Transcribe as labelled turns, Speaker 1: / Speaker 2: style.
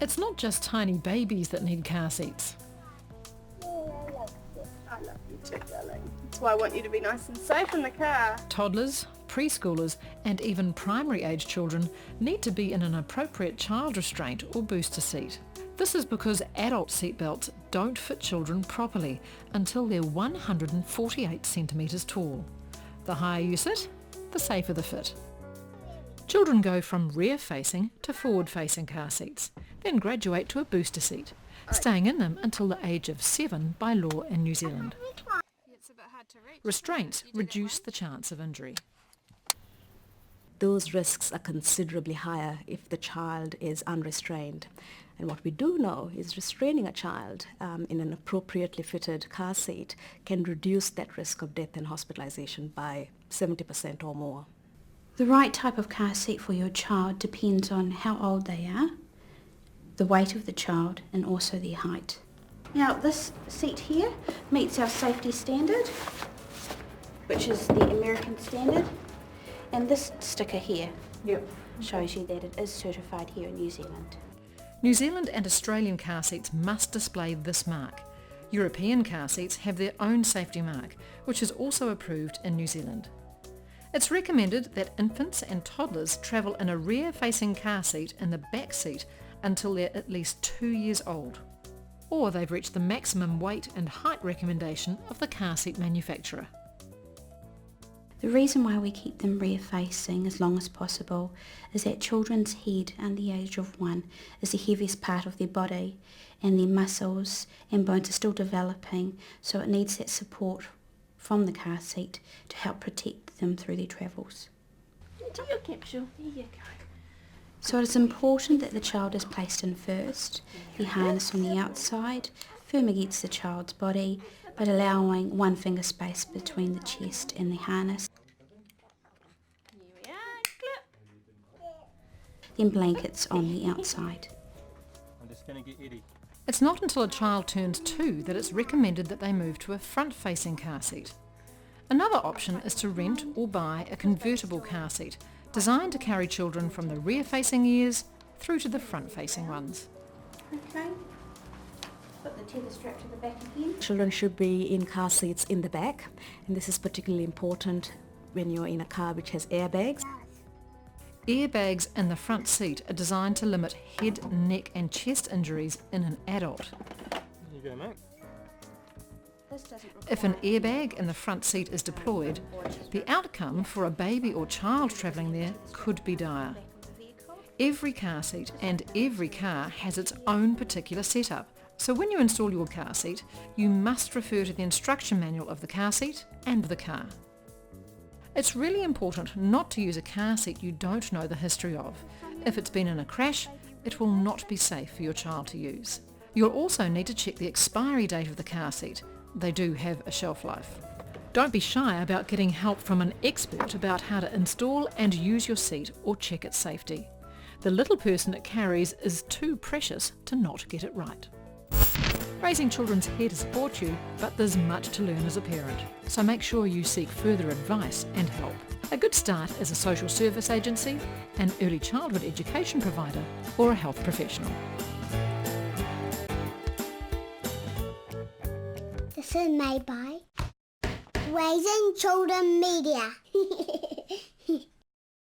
Speaker 1: It's not just tiny babies that need car seats.
Speaker 2: Yeah, I love you too, darling. That's why I want you to be nice and safe in the car.
Speaker 1: Toddlers, preschoolers and even primary age children need to be in an appropriate child restraint or booster seat. This is because adult seatbelts don't fit children properly until they're 148 centimetres tall. The higher you sit, the safer the fit. Children go from rear-facing to forward-facing car seats, then graduate to a booster seat, staying in them until the age of 7 by law in New Zealand. Restraints reduce the chance of injury.
Speaker 3: Those risks are considerably higher if the child is unrestrained. And what we do know is restraining a child in an appropriately fitted car seat can reduce that risk of death and hospitalization by 70% or more.
Speaker 4: The right type of car seat for your child depends on how old they are, the weight of the child and also their height. Now this seat here meets our safety standard, which is the American standard, and this sticker here shows you that it is certified here in New Zealand.
Speaker 1: New Zealand and Australian car seats must display this mark. European car seats have their own safety mark, which is also approved in New Zealand. It's recommended that infants and toddlers travel in a rear-facing car seat in the back seat until they're at least 2 years old, or they've reached the maximum weight and height recommendation of the car seat manufacturer.
Speaker 4: The reason why we keep them rear-facing as long as possible is that children's head under the age of 1 is the heaviest part of their body, and their muscles and bones are still developing, so it needs that support from the car seat to help protect them through their travels.
Speaker 2: Do your capsule. There you go.
Speaker 4: So it is important that the child is placed in first, the harness on the outside, firm against the child's body, but allowing 1 finger space between the chest and the harness.
Speaker 2: Here we are. Clip.
Speaker 4: Then blankets on the outside.
Speaker 5: I'm just going to get Eddie.
Speaker 1: It's not until a child turns 2 that it's recommended that they move to a front-facing car seat. Another option is to rent or buy a convertible car seat designed to carry children from the rear-facing years through to the front-facing ones.
Speaker 4: Okay. Put the tether strap to the back again.
Speaker 3: Children should be in car seats in the back, and this is particularly important when you're in a car which has airbags.
Speaker 1: Airbags in the front seat are designed to limit head, neck and chest injuries in an adult.
Speaker 5: There you go, mate.
Speaker 1: If an airbag in the front seat is deployed, the outcome for a baby or child travelling there could be dire. Every car seat and every car has its own particular setup, so when you install your car seat, you must refer to the instruction manual of the car seat and the car. It's really important not to use a car seat you don't know the history of. If it's been in a crash, it will not be safe for your child to use. You'll also need to check the expiry date of the car seat. They do have a shelf life. Don't be shy about getting help from an expert about how to install and use your seat or check its safety. The little person it carries is too precious to not get it right. Raising children's here to support you, but there's much to learn as a parent, so make sure you seek further advice and help. A good start is a social service agency, an early childhood education provider, or a health professional.
Speaker 6: This is made by Raising Children Media.